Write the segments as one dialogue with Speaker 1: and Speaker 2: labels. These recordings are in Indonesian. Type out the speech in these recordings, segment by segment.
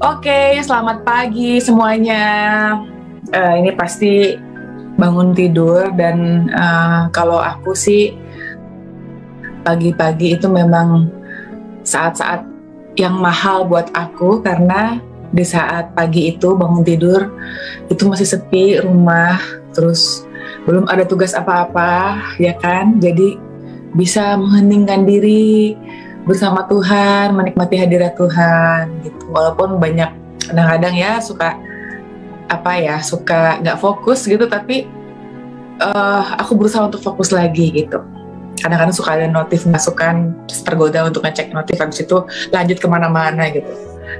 Speaker 1: Oke, selamat pagi semuanya. Ini pasti bangun tidur dan kalau aku sih pagi-pagi itu memang saat-saat yang mahal buat aku karena di saat pagi itu bangun tidur itu masih sepi rumah, terus belum ada tugas apa-apa, ya kan? Jadi bisa mengheningkan diri bersama Tuhan, menikmati hadirat Tuhan gitu. Walaupun banyak kadang-kadang ya suka nggak fokus gitu, tapi aku berusaha untuk fokus lagi gitu. Kadang-kadang suka ada notif masukan, terus tergoda untuk ngecek notif, habis itu lanjut kemana-mana gitu.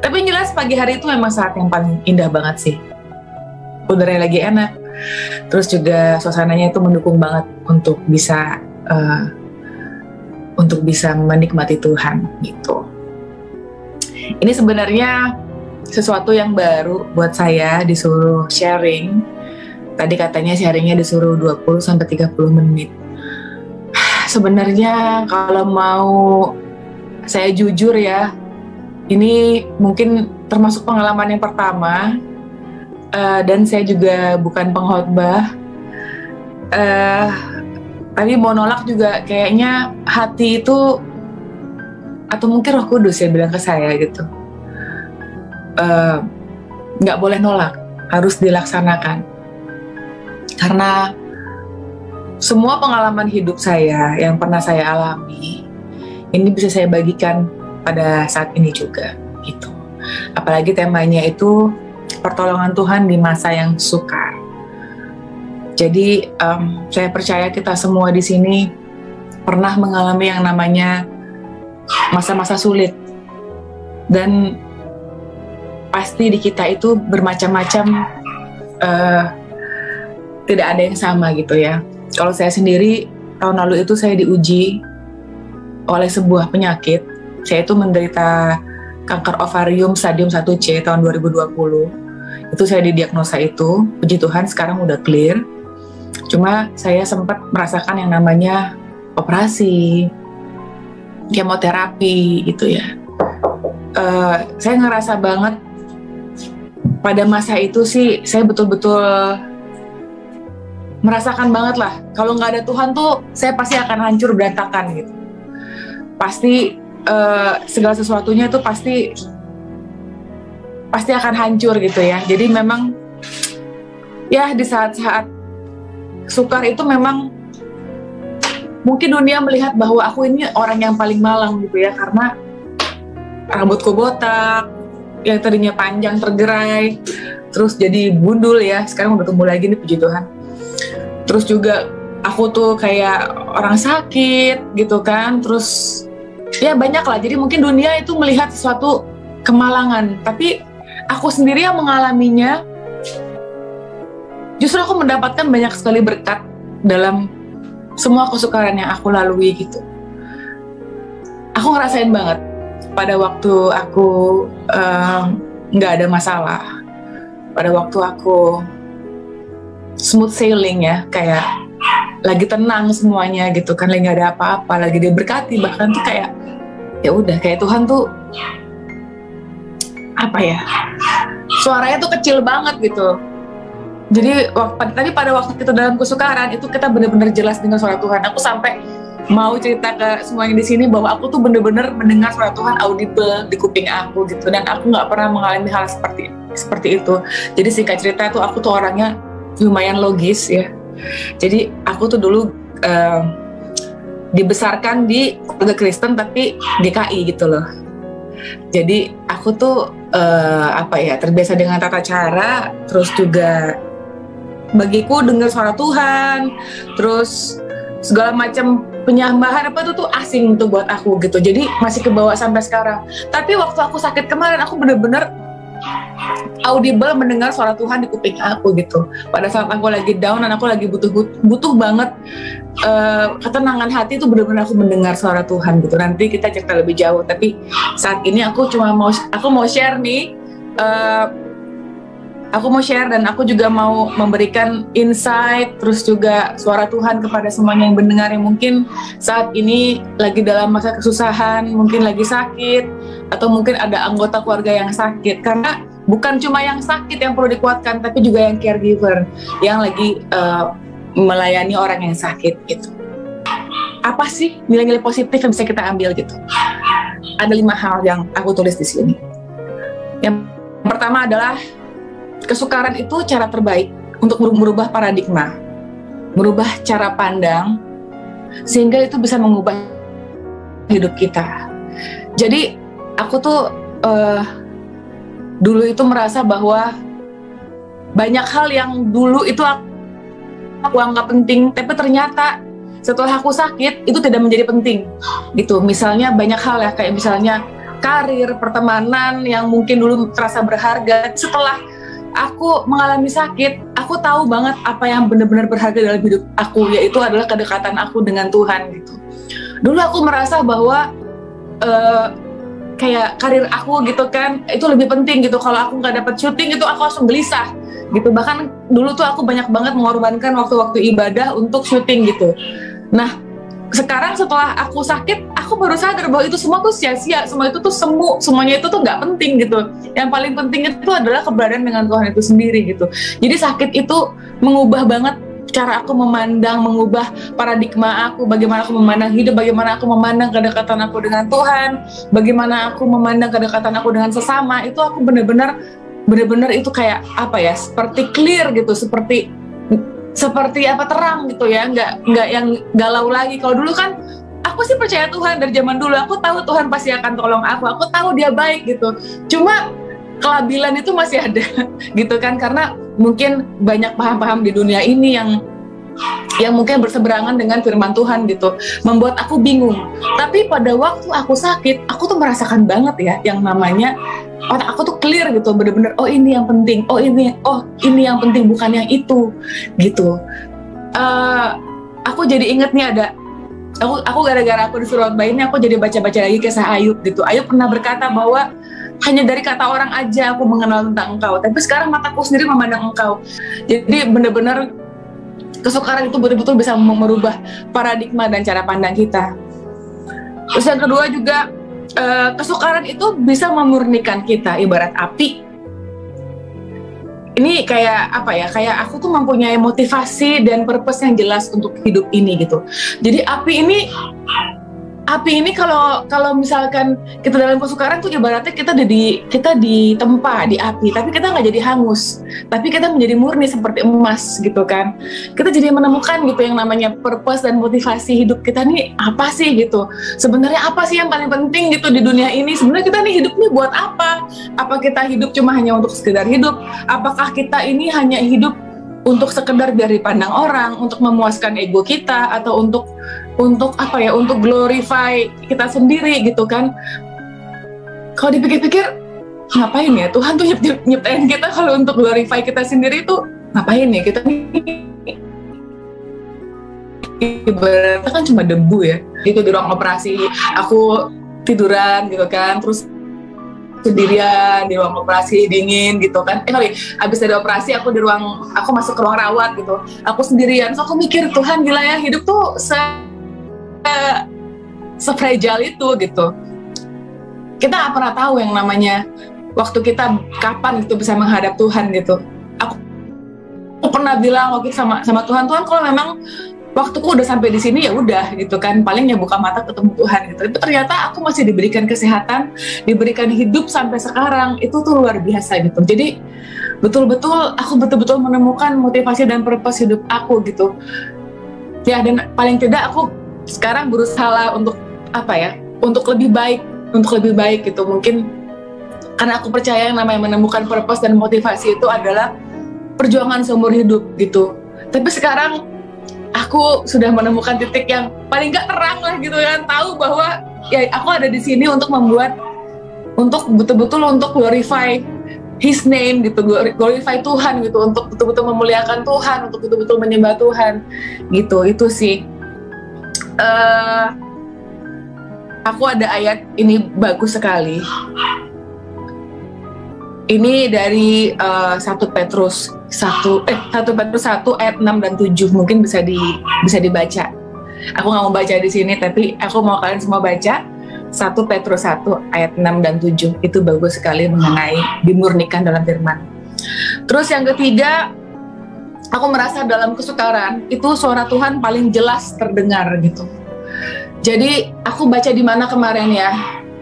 Speaker 1: Tapi yang jelas pagi hari itu memang saat yang paling indah banget sih. Udaranya lagi enak, terus juga suasananya itu mendukung banget untuk bisa menikmati Tuhan gitu. Ini sebenarnya sesuatu yang baru buat saya, disuruh sharing. Tadi katanya sharingnya disuruh 20-30 menit. Sebenarnya kalau mau saya jujur ya, ini mungkin termasuk pengalaman yang pertama, dan saya juga bukan pengkhotbah, tapi mau nolak juga kayaknya hati itu, atau mungkin Roh Kudus ya bilang ke saya gitu, nggak boleh nolak, harus dilaksanakan. Karena semua pengalaman hidup saya yang pernah saya alami, ini bisa saya bagikan pada saat ini juga gitu. Apalagi temanya itu pertolongan Tuhan di masa yang sukar. Jadi saya percaya kita semua di sini pernah mengalami yang namanya masa-masa sulit, dan pasti di kita itu bermacam-macam, tidak ada yang sama gitu ya. Kalau saya sendiri, tahun lalu itu saya diuji oleh sebuah penyakit. Saya itu menderita kanker ovarium stadium 1C tahun 2020. Itu saya didiagnosa itu. Puji Tuhan sekarang udah clear. Cuma saya sempat merasakan yang namanya operasi, kemoterapi gitu ya. Saya ngerasa banget pada masa itu sih, saya betul-betul merasakan banget lah, kalau nggak ada Tuhan tuh saya pasti akan hancur berantakan gitu. Pasti segala sesuatunya tuh pasti akan hancur gitu ya. Jadi memang ya di saat-saat sukar itu memang mungkin dunia melihat bahwa aku ini orang yang paling malang gitu ya, karena rambutku botak, yang tadinya panjang tergerai, terus jadi bundul ya, sekarang udah tumbuh lagi nih, puji Tuhan. Terus juga aku tuh kayak orang sakit gitu kan, terus ya banyak lah. Jadi mungkin dunia itu melihat sesuatu kemalangan, tapi aku sendiri yang mengalaminya, justru aku mendapatkan banyak sekali berkat dalam semua kesukaran yang aku lalui gitu. Aku ngerasain banget pada waktu aku nggak ada masalah, pada waktu aku smooth sailing ya, kayak lagi tenang semuanya gitu kan, lagi nggak ada apa-apa, lagi diberkati, bahkan tuh kayak ya udah kayak Tuhan tuh apa ya, suaranya tuh kecil banget gitu. Jadi pada waktu kita dalam kesukaran itu kita benar-benar jelas dengan suara Tuhan. Aku sampai mau cerita ke semuanya di sini bahwa aku tuh benar-benar mendengar suara Tuhan audible di kuping aku gitu, dan aku nggak pernah mengalami hal seperti itu. Jadi singkat cerita tuh aku tuh orangnya lumayan logis ya. Jadi aku tuh dulu dibesarkan di keluarga Kristen tapi GKI gitu loh. Jadi aku tuh terbiasa dengan tata cara, terus juga bagiku dengar suara Tuhan, terus segala macam penyambahan apa itu tuh asing tuh buat aku gitu. Jadi masih kebawa sampai sekarang. Tapi waktu aku sakit kemarin, aku bener-bener audible mendengar suara Tuhan di kuping aku gitu. Pada saat aku lagi down dan aku lagi butuh banget ketenangan hati, itu benar-benar aku mendengar suara Tuhan gitu. Nanti kita cerita lebih jauh, tapi saat ini aku mau share nih, aku mau share dan aku juga mau memberikan insight, terus juga suara Tuhan kepada semuanya yang mendengar, yang mungkin saat ini lagi dalam masa kesusahan, mungkin lagi sakit, atau mungkin ada anggota keluarga yang sakit, karena bukan cuma yang sakit yang perlu dikuatkan, tapi juga yang caregiver yang lagi melayani orang yang sakit gitu. Apa sih nilai-nilai positif yang bisa kita ambil gitu? Ada 5 hal yang aku tulis di sini. Yang pertama adalah kesukaran itu cara terbaik untuk merubah paradigma, merubah cara pandang, sehingga itu bisa mengubah hidup kita. Jadi aku tuh dulu itu merasa bahwa banyak hal yang dulu itu aku anggap penting, tapi ternyata setelah aku sakit itu tidak menjadi penting gitu. Misalnya banyak hal ya, kayak misalnya karir, pertemanan yang mungkin dulu terasa berharga, setelah aku mengalami sakit, aku tahu banget apa yang benar-benar berharga dalam hidup aku, yaitu adalah kedekatan aku dengan Tuhan gitu. Dulu aku merasa bahwa kayak karir aku gitu kan, itu lebih penting gitu. Kalau aku nggak dapat syuting itu aku langsung gelisah gitu. Bahkan dulu tuh aku banyak banget mengorbankan waktu-waktu ibadah untuk syuting gitu. Nah, sekarang setelah aku sakit, aku baru sadar bahwa itu semua tuh sia-sia, semua itu tuh semu, semuanya itu tuh nggak penting gitu. Yang paling penting itu adalah keberadaan dengan Tuhan itu sendiri gitu. Jadi sakit itu mengubah banget cara aku memandang, mengubah paradigma aku, bagaimana aku memandang hidup, bagaimana aku memandang kedekatan aku dengan Tuhan, bagaimana aku memandang kedekatan aku dengan sesama. Itu aku benar-benar itu kayak apa ya, seperti clear gitu, seperti apa, terang gitu ya, nggak yang galau lagi. Kalau dulu kan aku sih percaya Tuhan dari zaman dulu, aku tahu Tuhan pasti akan tolong aku tahu dia baik gitu, cuma kelabilan itu masih ada gitu kan, karena mungkin banyak paham-paham di dunia ini yang mungkin berseberangan dengan firman Tuhan gitu, membuat aku bingung. Tapi pada waktu aku sakit, aku tuh merasakan banget ya yang namanya otak aku tuh clear gitu, bener-bener oh ini yang penting, oh ini yang penting, bukan yang itu gitu. Aku jadi inget nih ada aku gara-gara aku disuruh khotbah ini, aku jadi baca-baca lagi kisah Ayub gitu. Ayub pernah berkata bahwa hanya dari kata orang aja aku mengenal tentang engkau, tapi sekarang mataku sendiri memandang engkau. Jadi benar-benar kesukaran itu betul-betul bisa merubah paradigma dan cara pandang kita. Terus yang kedua juga, kesukaran itu bisa memurnikan kita, ibarat api. Ini kayak apa ya, kayak aku tuh mempunyai motivasi dan purpose yang jelas untuk hidup ini gitu. Jadi api ini kalau misalkan kita dalam kesukaran tuh ibaratnya kita ditempa di api, tapi kita nggak jadi hangus, tapi kita menjadi murni seperti emas gitu kan. Kita jadi menemukan gitu yang namanya purpose dan motivasi hidup kita nih apa sih gitu. Sebenarnya apa sih yang paling penting gitu di dunia ini? Sebenarnya kita nih hidup nih buat apa? Apa kita hidup cuma hanya untuk sekedar hidup? Apakah kita ini hanya hidup untuk sekedar biar dipandang orang, untuk memuaskan ego kita, atau untuk apa ya, untuk glorify kita sendiri gitu kan. Kalau dipikir-pikir, ngapain ya Tuhan tuh nyiptain kita kalau untuk glorify kita sendiri tuh ngapain ya? Kita ibaratnya kan cuma debu ya. Itu di ruang operasi aku tiduran gitu kan, terus sendirian di ruang operasi dingin gitu kan. Abis dari operasi aku masuk ke ruang rawat gitu, aku sendirian. So aku mikir, Tuhan gila ya, hidup tuh se-fragile itu gitu. Kita gak pernah tahu yang namanya waktu kita kapan itu bisa menghadap Tuhan gitu. Aku pernah bilang waktu sama Tuhan, kalau memang waktuku udah sampai di sini ya udah gitu kan, paling ya buka mata ketemu Tuhan gitu. Tapi ternyata aku masih diberikan kesehatan, diberikan hidup sampai sekarang, itu tuh luar biasa gitu. Jadi aku betul-betul menemukan motivasi dan purpose hidup aku gitu ya. Dan paling tidak aku sekarang berusaha untuk apa ya, untuk lebih baik gitu. Mungkin karena aku percaya yang namanya menemukan purpose dan motivasi itu adalah perjuangan seumur hidup gitu. Tapi sekarang aku sudah menemukan titik yang paling gak terang lah gitu kan, tahu bahwa ya aku ada di sini untuk betul-betul untuk glorify His name gitu, glorify Tuhan gitu, untuk betul-betul memuliakan Tuhan, untuk betul-betul menyembah Tuhan gitu. Itu sih. Aku ada ayat ini bagus sekali. Ini dari 1 Petrus 1 ayat 6 dan 7, mungkin bisa dibaca. Aku nggak mau baca di sini, tapi aku mau kalian semua baca. 1 1 Petrus 1 ayat 6 dan 7 itu bagus sekali mengenai dimurnikan dalam firman. Terus yang ketiga, aku merasa dalam kesukaran itu suara Tuhan paling jelas terdengar gitu. Jadi aku baca di mana kemarin ya,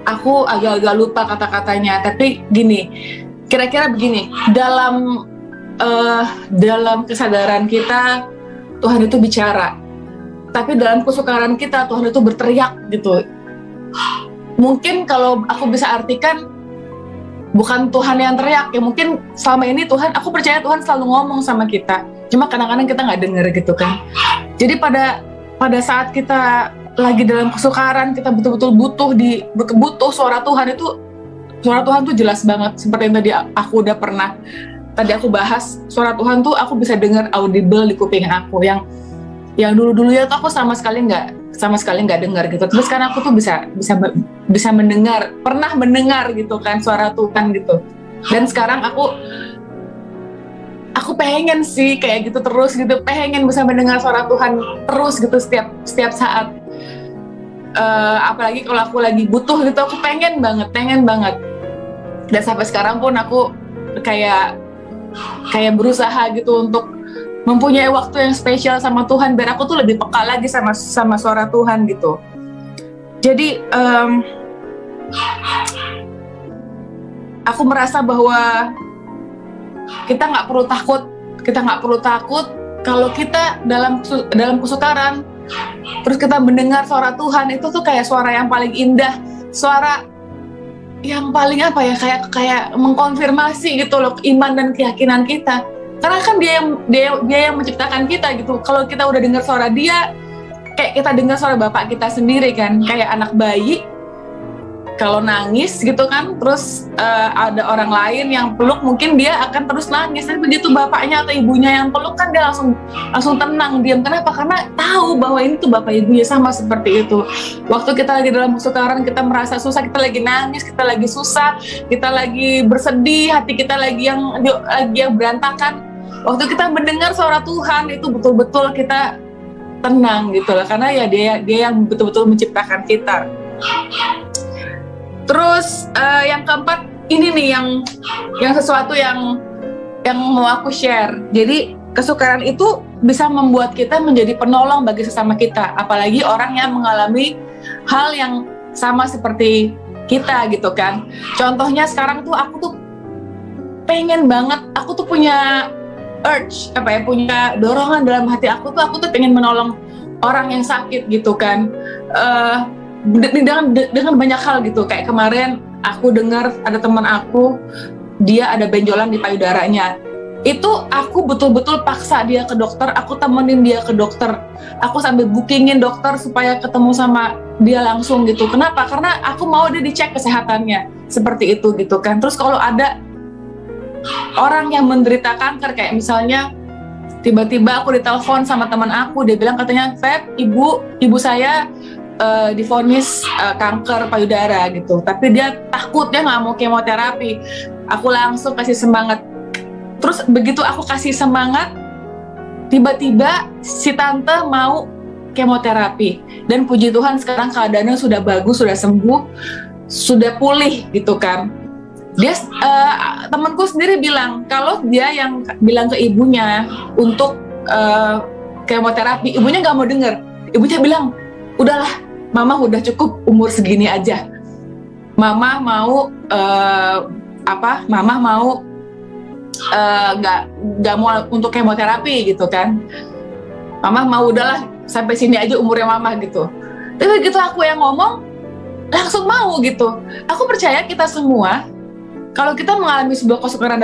Speaker 1: aku agak-agak lupa kata-katanya, tapi gini, kira-kira begini, dalam kesadaran kita Tuhan itu bicara, tapi dalam kesukaran kita Tuhan itu berteriak gitu. Mungkin kalau aku bisa artikan, bukan Tuhan yang teriak ya, mungkin selama ini Tuhan, aku percaya Tuhan selalu ngomong sama kita, cuma kadang-kadang kita nggak dengar gitu kan. Jadi pada saat kita lagi dalam kesukaran, kita betul-betul butuh suara Tuhan itu, suara Tuhan tuh jelas banget. Seperti yang tadi aku udah pernah aku bahas, suara Tuhan tuh aku bisa dengar audible di kuping aku, yang dulu ya tuh aku sama sekali nggak dengar gitu. Terus kan aku tuh bisa mendengar, pernah mendengar gitu kan suara Tuhan gitu. Dan sekarang aku pengen sih kayak gitu terus gitu, pengen bisa mendengar suara Tuhan terus gitu setiap saat. Apalagi kalau aku lagi butuh gitu, aku pengen banget. Dan sampai sekarang pun aku kayak berusaha gitu untuk mempunyai waktu yang spesial sama Tuhan, biar aku tuh lebih peka lagi sama suara Tuhan gitu. Jadi aku merasa bahwa kita nggak perlu takut kalau kita dalam kesukaran, terus kita mendengar suara Tuhan, itu tuh kayak suara yang paling indah, suara yang paling kayak mengkonfirmasi gitu loh iman dan keyakinan kita. Karena kan dia yang menciptakan kita gitu. Kalau kita udah dengar suara dia, kayak kita dengar suara bapak kita sendiri kan, kayak anak bayi kalau nangis gitu kan, terus ada orang lain yang peluk, mungkin dia akan terus nangis. Tapi begitu bapaknya atau ibunya yang peluk kan, dia langsung tenang, diam. Kenapa? Karena tahu bahwa ini tuh bapak ibunya. Sama seperti itu. Waktu kita lagi dalam kesukaran, kita merasa susah, kita lagi nangis, kita lagi susah, kita lagi bersedih, hati kita lagi yang berantakan. Waktu kita mendengar suara Tuhan, itu betul-betul kita tenang gitu lah, karena ya dia yang betul-betul menciptakan kita. Terus yang keempat, ini nih yang sesuatu yang mau aku share. Jadi kesukaran itu bisa membuat kita menjadi penolong bagi sesama kita, apalagi orang yang mengalami hal yang sama seperti kita gitu kan. Contohnya sekarang tuh aku tuh pengen banget, aku tuh punya urge, punya dorongan dalam hati aku tuh pengen menolong orang yang sakit gitu kan. Dengan banyak hal gitu. Kayak kemarin aku dengar ada teman aku, dia ada benjolan di payudaranya. Itu aku betul-betul paksa dia ke dokter, aku temenin dia ke dokter, aku sambil bookingin dokter supaya ketemu sama dia langsung gitu. Kenapa? Karena aku mau dia dicek kesehatannya, seperti itu gitu kan. Terus kalau ada orang yang menderita kanker, kayak misalnya tiba-tiba aku ditelepon sama teman aku, dia bilang katanya, Feb, ibu saya divonis kanker payudara gitu, tapi dia takut, dia nggak mau kemoterapi. Aku langsung kasih semangat. Terus begitu aku kasih semangat, tiba-tiba si tante mau kemoterapi, dan puji Tuhan sekarang keadaannya sudah bagus, sudah sembuh, sudah pulih gitu kan. Dia temanku sendiri bilang kalau dia yang bilang ke ibunya untuk kemoterapi, ibunya nggak mau denger. Ibunya bilang, udahlah, mama udah cukup umur segini aja. Mama mau nggak mau untuk kemoterapi gitu kan. Mama mau udahlah sampai sini aja umurnya mama gitu. Tapi begitu aku yang ngomong, langsung mau gitu. Aku percaya kita semua, kalau kita mengalami sebuah kesukaran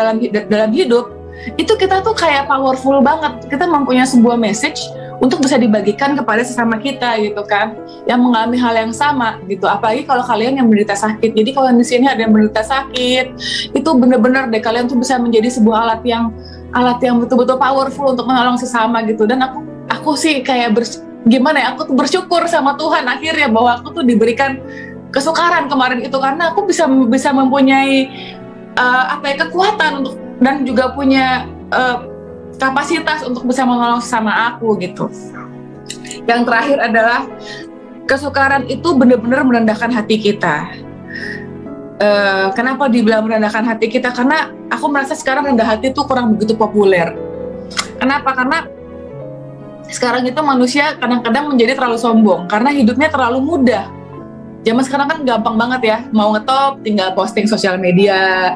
Speaker 1: dalam hidup, itu kita tuh kayak powerful banget. Kita mempunyai sebuah message untuk bisa dibagikan kepada sesama kita gitu kan, yang mengalami hal yang sama gitu. Apalagi kalau kalian yang menderita sakit. Jadi kalau di sini ada yang menderita sakit, itu benar-benar deh kalian tuh bisa menjadi sebuah alat yang betul-betul powerful untuk menolong sesama gitu. Dan aku sih kayak aku tuh bersyukur sama Tuhan akhirnya bahwa aku tuh diberikan kesukaran kemarin itu, karena aku bisa mempunyai kekuatan untuk, dan juga punya kapasitas untuk bisa menolong sama aku gitu. Yang terakhir adalah kesukaran itu benar-benar merendahkan hati kita. Kenapa dibilang merendahkan hati kita? Karena aku merasa sekarang rendah hati itu kurang begitu populer. Kenapa? Karena sekarang itu manusia kadang-kadang menjadi terlalu sombong karena hidupnya terlalu mudah. Zaman sekarang kan gampang banget ya, mau ngetop tinggal posting sosial media,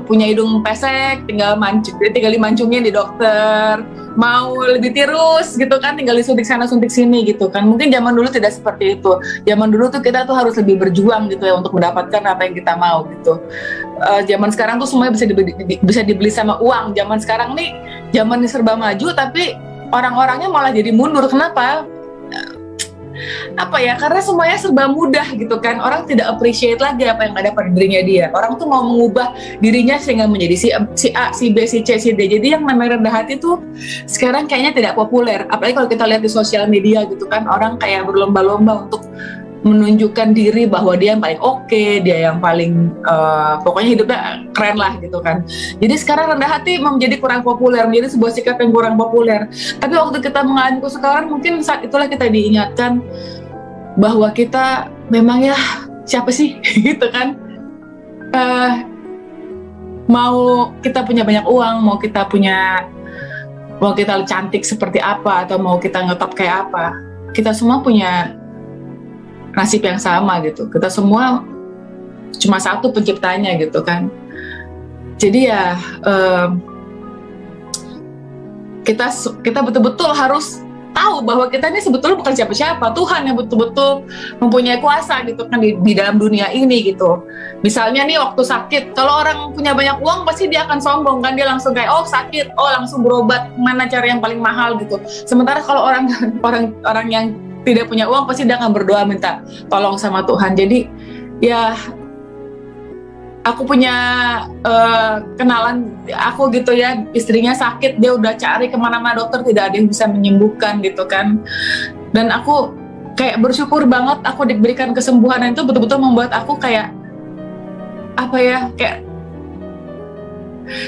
Speaker 1: punya hidung pesek tinggal dimancungin di dokter, mau lebih tirus gitu kan tinggal disuntik sana suntik sini gitu kan. Mungkin zaman dulu tidak seperti itu. Zaman dulu tuh kita tuh harus lebih berjuang gitu ya untuk mendapatkan apa yang kita mau gitu. Zaman sekarang tuh semuanya bisa dibeli sama uang. Zaman sekarang nih zaman serba maju tapi orang-orangnya malah jadi mundur. Kenapa? Apa ya, karena semuanya serba mudah gitu kan. Orang tidak appreciate lagi apa yang ada pada dirinya dia. Orang tuh mau mengubah dirinya sehingga menjadi si A, si B, si C, si D. Jadi yang namanya rendah hati tuh sekarang kayaknya tidak populer. Apalagi kalau kita lihat di sosial media gitu kan, orang kayak berlomba-lomba untuk menunjukkan diri bahwa dia yang paling oke, dia yang paling pokoknya hidupnya keren lah gitu kan. Jadi sekarang rendah hati menjadi kurang populer, menjadi sebuah sikap yang kurang populer. Tapi waktu kita mengalami kesukaran, mungkin saat itulah kita diingatkan bahwa kita memang ya siapa sih gitu kan. Mau kita punya banyak uang, mau kita cantik seperti apa, atau mau kita ngetop kayak apa, kita semua punya nasib yang sama gitu. Kita semua cuma satu penciptanya gitu kan. Jadi ya kita betul-betul harus tahu bahwa kita ini sebetulnya bukan siapa-siapa. Tuhan yang betul-betul mempunyai kuasa gitu kan di dalam dunia ini gitu. Misalnya nih waktu sakit, kalau orang punya banyak uang pasti dia akan sombong kan, dia langsung kayak oh sakit, oh langsung berobat, mana cara yang paling mahal gitu. Sementara kalau orang yang tidak punya uang pasti dia akan berdoa minta tolong sama Tuhan. Jadi ya aku punya kenalan aku gitu ya, istrinya sakit, dia udah cari kemana-mana dokter tidak ada yang bisa menyembuhkan gitu kan. Dan aku kayak bersyukur banget aku diberikan kesembuhan, dan itu betul-betul membuat aku kayak apa ya, kayak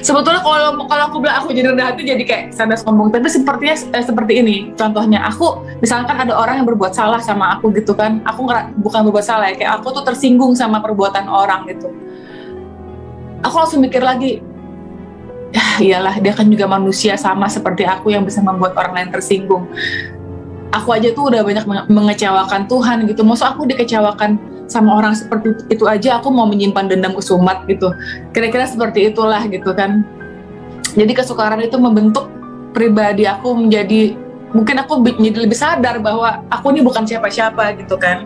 Speaker 1: sebetulnya kalau aku bilang aku jadi rendah hati jadi kayak sadar sombong, tapi sepertinya seperti ini contohnya. Aku misalkan ada orang yang berbuat salah sama aku gitu kan, aku bukan berbuat salah ya, kayak aku tuh tersinggung sama perbuatan orang gitu. Aku langsung mikir lagi, ya iyalah dia kan juga manusia sama seperti aku yang bisa membuat orang lain tersinggung. Aku aja tuh udah banyak mengecewakan Tuhan gitu, maksud aku dikecewakan sama orang seperti itu aja aku mau menyimpan dendam kesumat gitu. Kira-kira seperti itulah gitu kan. Jadi kesukaran itu membentuk pribadi aku menjadi, mungkin aku menjadi lebih sadar bahwa aku ini bukan siapa-siapa gitu kan.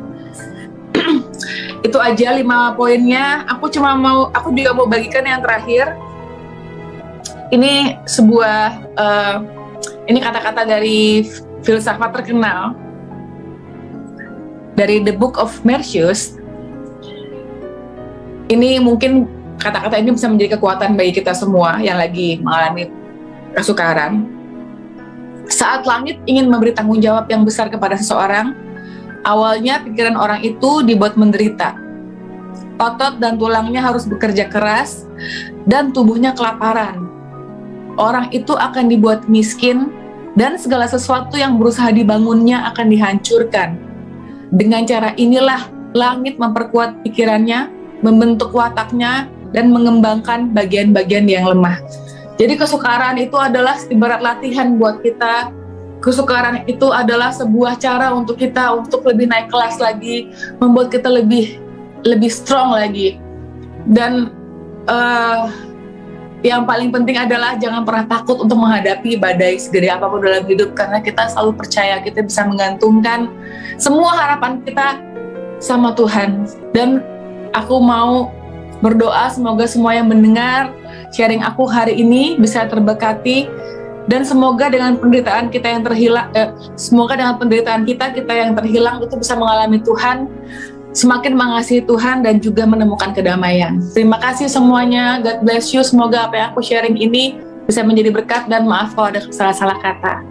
Speaker 1: Itu aja 5 poinnya. Aku juga mau bagikan yang terakhir. Ini sebuah ini kata-kata dari filsafat terkenal dari The Book of Martius. Ini mungkin kata-kata ini bisa menjadi kekuatan bagi kita semua yang lagi mengalami kesukaran. Saat langit ingin memberi tanggung jawab yang besar kepada seseorang, awalnya pikiran orang itu dibuat menderita. Otot dan tulangnya harus bekerja keras dan tubuhnya kelaparan. Orang itu akan dibuat miskin dan segala sesuatu yang berusaha dibangunnya akan dihancurkan. Dengan cara inilah langit memperkuat pikirannya, membentuk wataknya, dan mengembangkan bagian-bagian yang lemah. Jadi kesukaran itu adalah ibarat latihan buat kita. Kesukaran itu adalah sebuah cara untuk kita untuk lebih naik kelas lagi, membuat kita lebih strong lagi. Dan yang paling penting adalah jangan pernah takut untuk menghadapi badai segede apapun dalam hidup, karena kita selalu percaya kita bisa menggantungkan semua harapan kita sama Tuhan. Dan aku mau berdoa semoga semua yang mendengar sharing aku hari ini bisa terberkati, dan semoga dengan penderitaan kita yang terhilang, kita yang terhilang itu bisa mengalami Tuhan, semakin mengasihi Tuhan dan juga menemukan kedamaian. Terima kasih semuanya, God bless you. Semoga apa yang aku sharing ini bisa menjadi berkat, dan maaf kalau ada salah-salah kata.